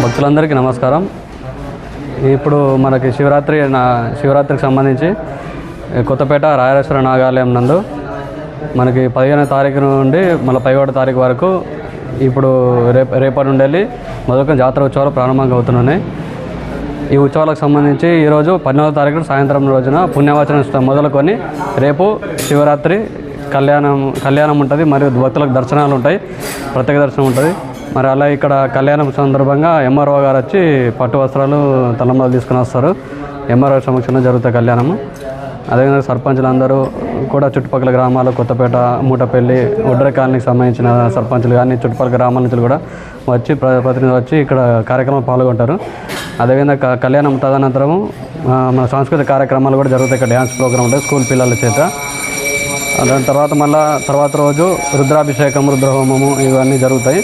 భక్తులందరికీ నమస్కారం. ఇప్పుడు మనకి శివరాత్రికి సంబంధించి కొత్తపేట రాయరేశ్వర నాగాలయం నందు మనకి 15వ తారీఖు నుండి మళ్ళీ 11వ తారీఖు వరకు ఇప్పుడు రేపటి నుండి వెళ్ళి మొదలుకొని జాతర ఉత్సవాలు ప్రారంభంగా అవుతున్నాయి. ఈ ఉత్సవాలకు సంబంధించి ఈరోజు 14వ తారీఖు సాయంత్రం రోజున పుణ్యవాచన మొదలుకొని రేపు శివరాత్రి కళ్యాణం ఉంటుంది. మరియు భక్తులకు దర్శనాలు ఉంటాయి, ప్రత్యేక దర్శనం ఉంటుంది. మరి అలా ఇక్కడ కళ్యాణం సందర్భంగా ఎంఆర్ఓ గారు వచ్చి పట్టు వస్త్రాలు తలంబ్రాలు తీసుకుని వస్తారు. ఎంఆర్ఓ సమక్షంలో జరుగుతాయి కళ్యాణము. అదేవిధంగా సర్పంచులు అందరూ కూడా చుట్టుపక్కల గ్రామాలు కొత్తపేట, మూటపల్లి, ఒడ్ర కాలనీకి సంబంధించిన సర్పంచులు కానీ చుట్టుపక్కల గ్రామాల నుంచి కూడా వచ్చి ప్రతినిధులు వచ్చి ఇక్కడ కార్యక్రమం పాల్గొంటారు. అదేవిధంగా కళ్యాణం తదనంతరము మన సాంస్కృతిక కార్యక్రమాలు కూడా జరుగుతాయి. ఇక్కడ డ్యాన్స్ ప్రోగ్రామ్ ఉంటుంది స్కూల్ పిల్లల చేత. దాని తర్వాత రోజు రుద్రాభిషేకం, రుద్రహోమము ఇవన్నీ జరుగుతాయి.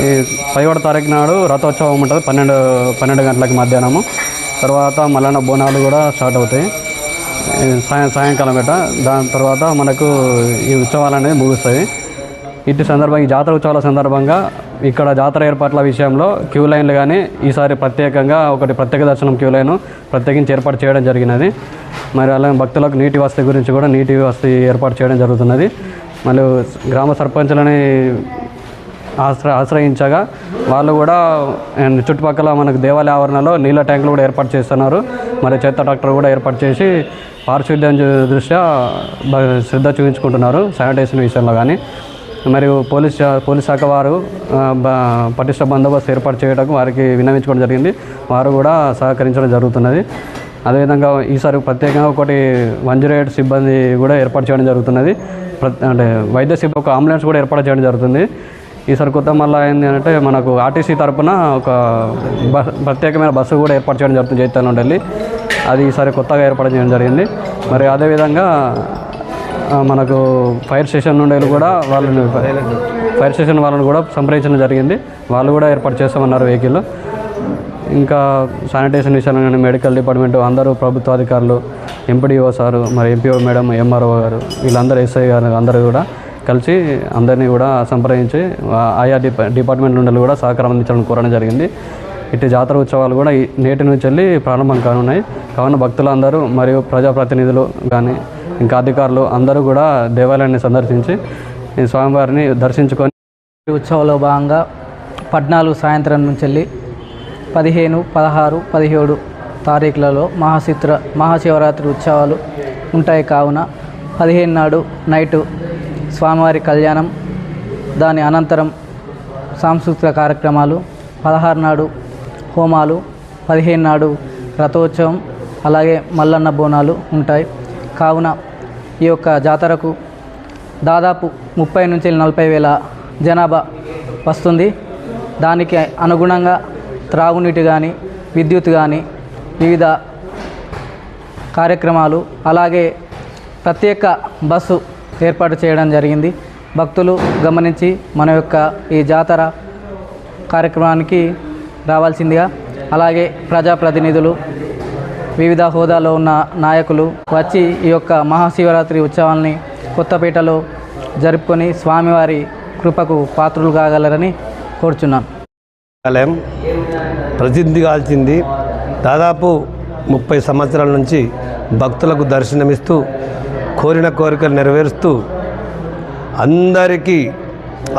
ఈ 11వ తారీఖు నాడు రథోత్సవం ఉంటుంది 12 గంటలకి మధ్యాహ్నము. తర్వాత మల్లన్న బోనాలు కూడా స్టార్ట్ అవుతాయి సాయంకాలం గట్ట. దాని తర్వాత మనకు ఈ ఉత్సవాలు అనేవి ముగుస్తాయి. ఇటు సందర్భంగా ఈ జాతర ఉత్సవాల సందర్భంగా ఇక్కడ జాతర ఏర్పాట్ల విషయంలో క్యూ లైన్లు కానీ ఈసారి ప్రత్యేకంగా ఒకటి ప్రత్యేక దర్శనం క్యూ లైన్ ప్రత్యేకించి ఏర్పాటు చేయడం జరిగినది. మరి అలాగే భక్తులకు నీటి వసతి గురించి కూడా నీటి వసతి ఏర్పాటు చేయడం జరుగుతున్నది. మళ్ళీ గ్రామ సర్పంచులని ఆశ్రయించగా వాళ్ళు కూడా చుట్టుపక్కల మనకు దేవాలయ ఆవరణలో నీళ్ళ ట్యాంకులు కూడా ఏర్పాటు చేస్తున్నారు. మరి చెత్త ట్రాక్టర్ కూడా ఏర్పాటు చేసి పారిశుద్ధ్యం దృష్ట్యా శ్రద్ధ చూపించుకుంటున్నారు శానిటైజేషన్ విషయంలో కానీ. మరియు పోలీస్ శాఖ వారు పటిష్ట బందోబస్తు ఏర్పాటు చేయడానికి వారికి విన్నవించుకోవడం జరిగింది. వారు కూడా సహకరించడం జరుగుతున్నది. అదేవిధంగా ఈసారి ప్రత్యేకంగా ఒకటి 108 సిబ్బంది కూడా ఏర్పాటు చేయడం జరుగుతున్నది. అంటే వైద్య సిబ్బంది ఒక అంబులెన్స్ కూడా ఏర్పాటు చేయడం జరుగుతుంది. ఈసారి కొత్త మళ్ళీ ఏంటి అంటే మనకు ఆర్టీసీ తరఫున ఒక ప్రత్యేకమైన బస్సు కూడా ఏర్పాటు చేయడం జరుగుతుంది జైత్యాల నుండి వెళ్ళి. అది ఈసారి కొత్తగా ఏర్పాటు చేయడం జరిగింది. మరి అదేవిధంగా మనకు ఫైర్ స్టేషన్ నుండి కూడా ఫైర్ స్టేషన్ వాళ్ళని కూడా సంప్రదించడం జరిగింది. వాళ్ళు కూడా ఏర్పాటు చేస్తామన్నారు వెహికల్. ఇంకా శానిటేషన్ విషయాలు కానీ మెడికల్ డిపార్ట్మెంట్ అందరూ ప్రభుత్వ అధికారులు, ఎంపీడీఓ సారు, మరి ఎంపీఓ మేడం, ఎంఆర్ఓ గారు వీళ్ళందరూ ఎస్ఐ గారు అందరూ కూడా కలిసి అందరినీ కూడా సంప్రదించి ఆయా డిపార్ట్మెంట్ నుండి కూడా సహకారం అందించడం కోరడం జరిగింది. ఇటు జాతర ఉత్సవాలు కూడా నేటి నుంచి వెళ్ళి ప్రారంభం కానున్నాయి. కావున భక్తులందరూ మరియు ప్రజాప్రతినిధులు కానీ ఇంకా అధికారులు అందరూ కూడా దేవాలయాన్ని సందర్శించి ఈ స్వామివారిని దర్శించుకొని ఉత్సవంలో భాగంగా 14 సాయంత్రం నుంచి వెళ్ళి 15, 16, 17 తారీఖులలో మహాశివరాత్రి ఉత్సవాలు ఉంటాయి. కావున 15 నాడు నైటు స్వామివారి కళ్యాణం, దాని అనంతరం సాంస్కృతిక కార్యక్రమాలు, 16 నాడు హోమాలు, 15 నాడు రథోత్సవం, అలాగే మల్లన్న బోనాలు ఉంటాయి. కావున ఈ యొక్క జాతరకు దాదాపు 30 నుంచి 40 వేల జనాభా వస్తుంది. దానికి అనుగుణంగా త్రాగునీటి కానీ, విద్యుత్ కానీ, వివిధ కార్యక్రమాలు, అలాగే ప్రత్యేక బస్సు ఏర్పాటు చేయడం జరిగింది. భక్తులు గమనించి మన యొక్క ఈ జాతర కార్యక్రమానికి రావాల్సిందిగా, అలాగే ప్రజాప్రతినిధులు, వివిధ హోదాలో ఉన్న నాయకులు వచ్చి ఈ యొక్క మహాశివరాత్రి ఉత్సవాల్ని కొత్తపేటలో జరుపుకొని స్వామివారి కృపకు పాత్రులు కాగలరని కోరుచున్నాను. ఆలయం ప్రసిద్ధిగాల్చింది. దాదాపు 30 సంవత్సరాల నుంచి భక్తులకు దర్శనమిస్తూ కోరిన కోరికలు నెరవేరుస్తూ అందరికీ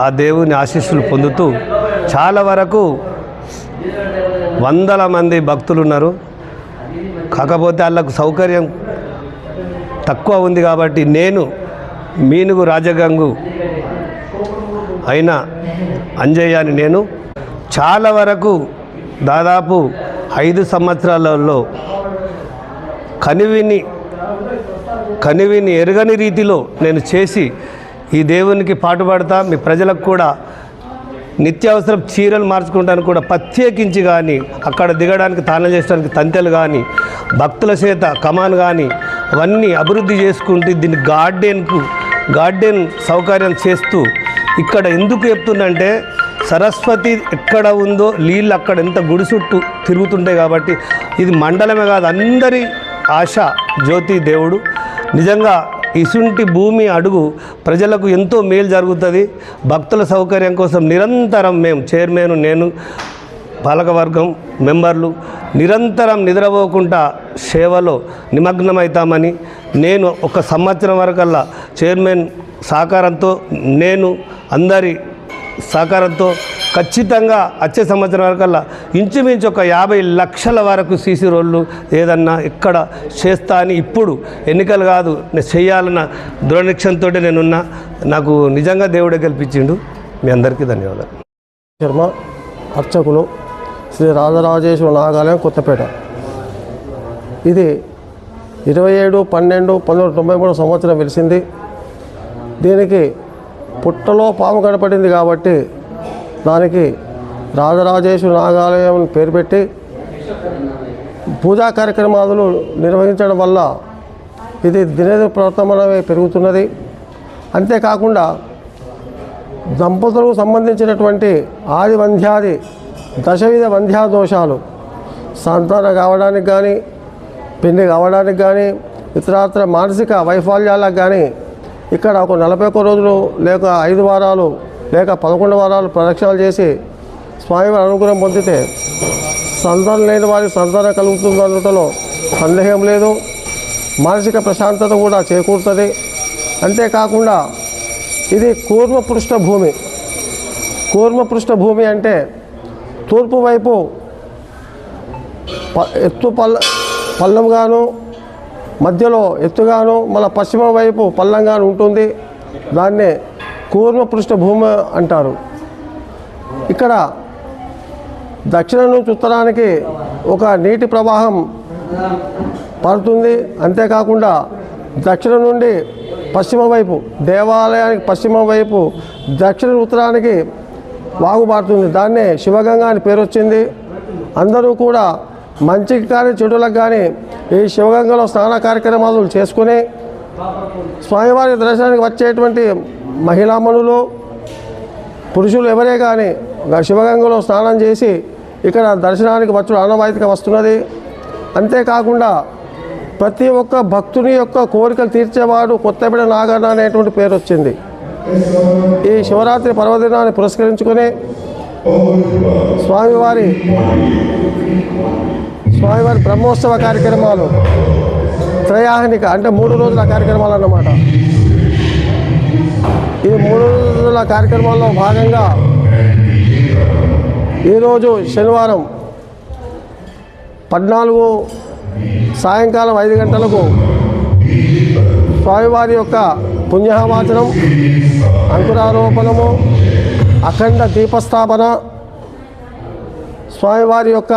ఆ దేవుని ఆశీస్సులు పొందుతూ చాలా వరకు వందల మంది భక్తులు ఉన్నారు. కాకపోతే వాళ్ళకు సౌకర్యం తక్కువ ఉంది కాబట్టి నేను మీనుగు రాజగంగు అయిన అంజయ్య అని నేను చాలా వరకు దాదాపు 5 సంవత్సరాలలో కనివిని ఎరగని రీతిలో నేను చేసి ఈ దేవునికి పాటుపడతా. మీ ప్రజలకు కూడా నిత్యావసరం చీరలు మార్చుకుంటానికి కూడా ప్రత్యేకించి కానీ, అక్కడ దిగడానికి తాళం చేసడానికి తంతెలు కానీ, భక్తుల చేత కమాన్ కానీ అవన్నీ అభివృద్ధి చేసుకుంటూ దీన్ని గార్డెన్ సౌకర్యం చేస్తూ ఇక్కడ ఎందుకు చెప్తుందంటే సరస్వతి ఎక్కడ ఉందో నీళ్ళు అక్కడ ఎంత గుడి చుట్టూ తిరుగుతుంటాయి కాబట్టి ఇది మండలమే కాదు అందరి ఆశ జ్యోతి దేవుడు. నిజంగా ఇసుంటి భూమి అడుగు ప్రజలకు ఎంతో మేలు జరుగుతుంది. భక్తుల సౌకర్యం కోసం నిరంతరం మేము చైర్మన్ నేను పాలకవర్గం మెంబర్లు నిరంతరం నిద్రపోకుండా సేవలో నిమగ్నమవుతామని, నేను ఒక సంవత్సరం వరకల్లా చైర్మన్ సహకారంతో, నేను అందరి సహకారంతో ఖచ్చితంగా వచ్చే సంవత్సరం వరకల్లా ఇంచుమించు ఒక 50 లక్షల వరకు సీసీ రోడ్లు ఏదన్నా ఇక్కడ చేస్తా అని, ఇప్పుడు ఎన్నికలు కాదు నేను చేయాలన్న దృఢనిశ్చయంతో నేనున్నా. నాకు నిజంగా దేవుడే గెలిపించిండు. మీ అందరికీ ధన్యవాదాలు. శర్మ, అర్చకులు, శ్రీ రాజరాజేశ్వర నాగాలయం, కొత్తపేట. ఇది 27/12/1993 సంవత్సరం వెలిసింది. దీనికి పుట్టలో పాము కనపడింది కాబట్టి దానికి రాజరాజేశ్వర నాగాలయం అని పేరు పెట్టి పూజా కార్యక్రమాలు నిర్వహించడం వల్ల ఇది దినప్రవర్తమనమే పెరుగుతున్నది. అంతేకాకుండా దంపతులకు సంబంధించినటువంటి ఆది వంధ్యాది దశవిధ వంధ్యా దోషాలు, సంతానం కావడానికి కానీ, పెళ్లి కావడానికి కానీ, ఇతరత్ర మానసిక వైఫల్యాలకు కానీ ఇక్కడ ఒక 41 రోజులు లేక 5 వారాలు లేక 11 వారాలు ప్రదక్షిణాలు చేసి స్వామివారి అనుగ్రహం పొందితే సంతానం లేని వారికి సంతానం కలుగుతుందనటంలో సందేహం లేదు. మానసిక ప్రశాంతత కూడా చేకూరుతుంది. అంతేకాకుండా ఇది కూర్మపృష్ఠ భూమి. కూర్మపృష్ఠ భూమి అంటే తూర్పు వైపు ఎత్తు పల్లంగాను, మధ్యలో ఎత్తుగాను, మళ్ళీ పశ్చిమ వైపు పల్లంగాను ఉంటుంది. దాన్నే కూర్మపృష్ఠ భూమి అంటారు. ఇక్కడ దక్షిణం నుంచి ఉత్తరానికి ఒక నీటి ప్రవాహం పడుతుంది. అంతేకాకుండా దక్షిణం నుండి పశ్చిమ వైపు, దేవాలయానికి పశ్చిమ వైపు దక్షిణ ఉత్తరానికి వాగు పారుతుంది. దాన్నే శివగంగా అని పేరు వచ్చింది. అందరూ కూడా మంచికి కానీ చెడులకు కానీ ఈ శివగంగలో స్నాన కార్యక్రమాలు చేసుకుని స్వామివారి దర్శనానికి వచ్చేటువంటి మహిళామణులు, పురుషులు ఎవరే కానీ శివగంగలో స్నానం చేసి ఇక్కడ దర్శనానికి వచ్చుడు ఆనవాయితీగా వస్తున్నది. అంతేకాకుండా ప్రతి ఒక్క భక్తుని యొక్క కోరికలు తీర్చేవాడు కొత్తపేట నాగన్న అనేటువంటి పేరు వచ్చింది. ఈ శివరాత్రి పర్వదినాన్ని పురస్కరించుకొని స్వామివారి బ్రహ్మోత్సవ కార్యక్రమాలు త్రయాహనిక అంటే 3 రోజుల కార్యక్రమాలు అన్నమాట. ఈ 3 రోజుల కార్యక్రమాల్లో భాగంగా ఈరోజు శనివారం 14 సాయంకాలం 5 గంటలకు స్వామివారి యొక్క పుణ్యవాచనం, అంకురారోపణము, అఖండ దీపస్థాపన, స్వామివారి యొక్క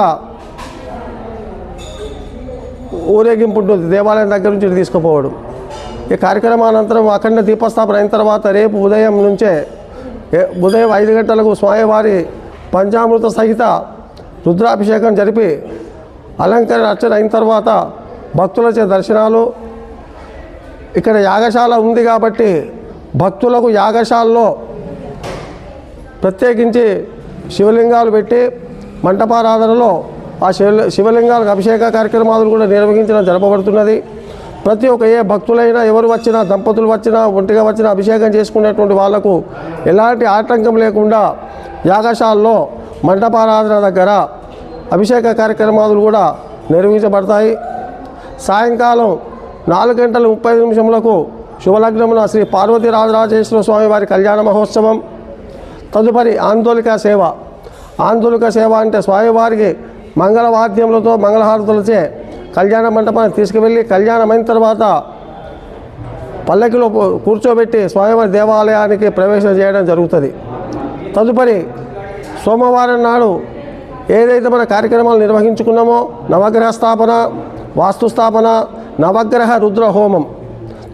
ఊరేగింపు ఉంటుంది. దేవాలయం దగ్గర నుంచి తీసుకుపోవడం. ఈ కార్యక్రమానంతరం అఖండ దీపస్థాపన అయిన తర్వాత రేపు ఉదయం 5 గంటలకు స్వామివారి పంచామృత సహిత రుద్రాభిషేకం జరిపి అలంకరణ అర్చన అయిన తర్వాత భక్తులచే దర్శనాలు. ఇక్కడ యాగశాల ఉంది కాబట్టి భక్తులకు యాగశాలలో ప్రత్యేకించి శివలింగాలు పెట్టి మంటపారాధనలో ఆ శివలింగాలకు అభిషేక కార్యక్రమాలు కూడా నిర్వహించడం జరపబడుతున్నది. ప్రతి ఒక్క ఏ భక్తులైనా, ఎవరు వచ్చినా, దంపతులు వచ్చినా, ఒంటిగా వచ్చినా అభిషేకం చేసుకునేటువంటి వాళ్లకు ఎలాంటి ఆటంకం లేకుండా యాగశాలలో మంటపారాధన దగ్గర అభిషేక కార్యక్రమాలు కూడా నిర్వహించబడతాయి. సాయంకాలం 4:35 శుభలగ్నమున శ్రీ పార్వతీ రాజరాజేశ్వర స్వామి వారి కళ్యాణ మహోత్సవం. తదుపరి ఆందోళిక సేవ. ఆందోళిక సేవ అంటే స్వామివారికి మంగళవాద్యములతో, మంగళహారతులచే కళ్యాణ మంటపానికి తీసుకువెళ్ళి కళ్యాణం అయిన తర్వాత పల్లకిలో కూర్చోబెట్టి స్వామివారి దేవాలయానికి ప్రవేశం చేయడం జరుగుతుంది. తదుపరి సోమవారం నాడు ఏదైతే మన కార్యక్రమాలు నిర్వహించుకున్నామో నవగ్రహ స్థాపన, వాస్తు స్థాపన, నవగ్రహ రుద్ర హోమం,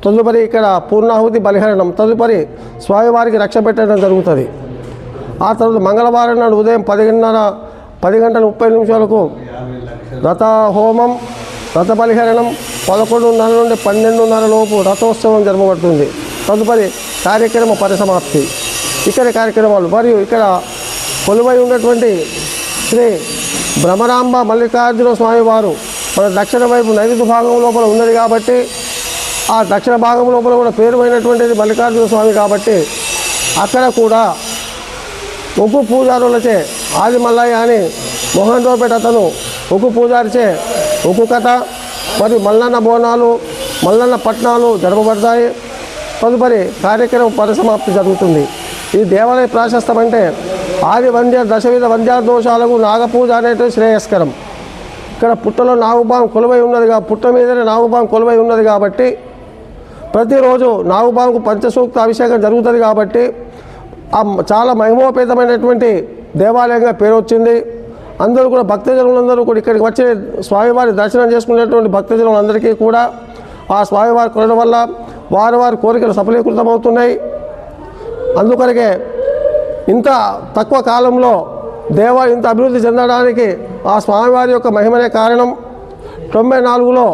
తదుపరి ఇక్కడ పూర్ణాహుతి బలిహరణం, తదుపరి స్వామివారికి రక్ష పెట్టడం జరుగుతుంది. ఆ తర్వాత మంగళవారం నాడు ఉదయం 10:30 రథ హోమం, రథ బలిహరణం, 11:30 నుండి 12:30 లోపు రథోత్సవం జరపబడుతుంది. తదుపరి కార్యక్రమ పరిసమాప్తి. ఇక్కడ కార్యక్రమాలు మరియు ఇక్కడ కొలువై ఉన్నటువంటి శ్రీ భ్రమరాంబ మల్లికార్జున స్వామి వారు మన దక్షిణ వైపు నైరుతి భాగం లోపల ఉన్నది కాబట్టి ఆ దక్షిణ భాగం లోపల కూడా పేరుమైనటువంటిది మల్లికార్జున స్వామి కాబట్టి అక్కడ కూడా ఒగ్గు పూజారులచే ఆది మల్లయ్య అని మోహన్ రావుపేట అతను ఉక్కు పూజారిచే ఉక్కు కథ మరియు మల్లన్న బోనాలు మల్లన్న పట్నాలు జరపబడతాయి. తదుపరి కార్యక్రమం పరిసమాప్తి జరుగుతుంది. ఈ దేవాలయ ప్రాశస్తం అంటే ఆది వంద్య దశవిధ వంద్యాదోషాలకు నాగపూజ అనేటివి శ్రేయస్కరం. ఇక్కడ పుట్టలో నాగుపాము కొలువై ఉన్నదిగా పుట్ట మీదనే నాగుపాము కొలువై ఉన్నది కాబట్టి ప్రతిరోజు నాగుపాముకు పంచసూక్త అభిషేకం జరుగుతుంది కాబట్టి చాలా మహిమోపేతమైనటువంటి దేవాలయంగా పేరు వచ్చింది. అందరూ కూడా భక్తజనులందరూ కూడా ఇక్కడికి వచ్చి స్వామివారి దర్శనం చేసుకునేటువంటి భక్తజనులందరికీ కూడా ఆ స్వామివారి కొనడం వల్ల వారి కోరికలు సఫలీకృతమవుతున్నాయి. అందుకొరకే ఇంత తక్కువ కాలంలో దేవాలయం ఇంత అభివృద్ధి చెందడానికి ఆ స్వామివారి యొక్క మహిమనే కారణం. 94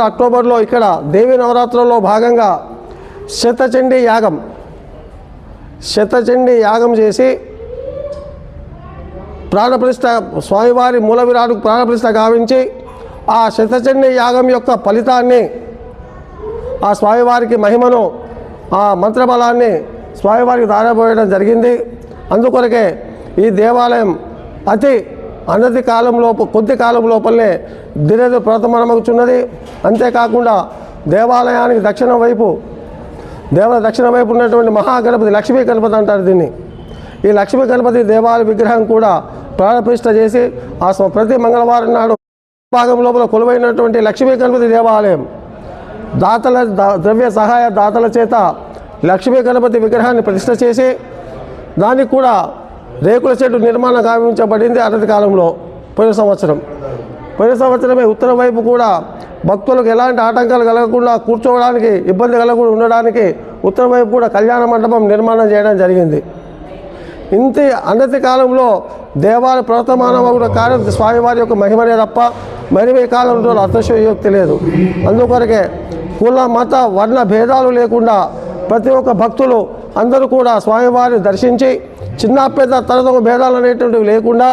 అక్టోబర్లో ఇక్కడ దేవీ నవరాత్రుల్లో భాగంగా శతచండీ యాగం చేసి ప్రాణప్రతిష్ఠ స్వామివారి మూల విరాటుకు ప్రాణప్రతిష్ఠ గావించి ఆ శతచండీ యాగం యొక్క ఫలితాన్ని ఆ స్వామివారికి మహిమను ఆ మంత్రబలాన్ని స్వామివారికి దారపోయడం జరిగింది. అందుకొరకే ఈ దేవాలయం కొద్ది కాలం లోపలనే దినది ప్రవర్తమానమవుతున్నది. అంతేకాకుండా దేవాలయానికి దక్షిణ వైపు ఉన్నటువంటి మహాగణపతి లక్ష్మీ గణపతి అంటారు దీన్ని. ఈ లక్ష్మీ గణపతి దేవాలయ విగ్రహం కూడా ప్రాణప్రతిష్ఠ చేసి ప్రతి మంగళవారం నాడు భాగం లోపల కొలువైనటువంటి లక్ష్మీ గణపతి దేవాలయం ద్రవ్య సహాయ దాతల చేత లక్ష్మీ గణపతి విగ్రహాన్ని ప్రతిష్ఠ చేసి దానికి కూడా రేకుల చెట్టు నిర్మాణం గావించబడింది. అనతి కాలంలో పోయిన సంవత్సరమే ఉత్తర వైపు కూడా భక్తులకు ఎలాంటి ఆటంకాలు కలగకుండా కూర్చోవడానికి ఇబ్బంది కలగకుండా ఉండడానికి ఉత్తర వైపు కూడా కళ్యాణ మండపం నిర్మాణం చేయడం జరిగింది. అనతి కాలంలో దేవాలయ ప్రవర్తమానమగుడ కార్యం స్వామివారి యొక్క మహిమనే తప్ప మరి కాలంలో అర్థశయోక్తి లేదు. అందుకొరకే కుల మత వర్ణ భేదాలు లేకుండా ప్రతి ఒక్క భక్తులు అందరూ కూడా స్వామివారిని దర్శించి చిన్న పెద్ద తరతమ భేదాలు అనేటువంటివి లేకుండా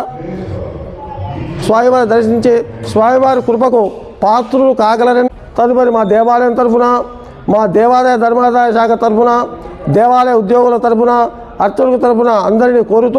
స్వామివారిని దర్శించి స్వామివారి కృపకు పాత్రులు కాగలరని తదుపరి మా దేవాలయం తరఫున మా దేవాలయ ధర్మాదాయ శాఖ తరఫున దేవాలయ ఉద్యోగుల తరఫున అర్చకుల తరఫున అందరినీ కోరుతూ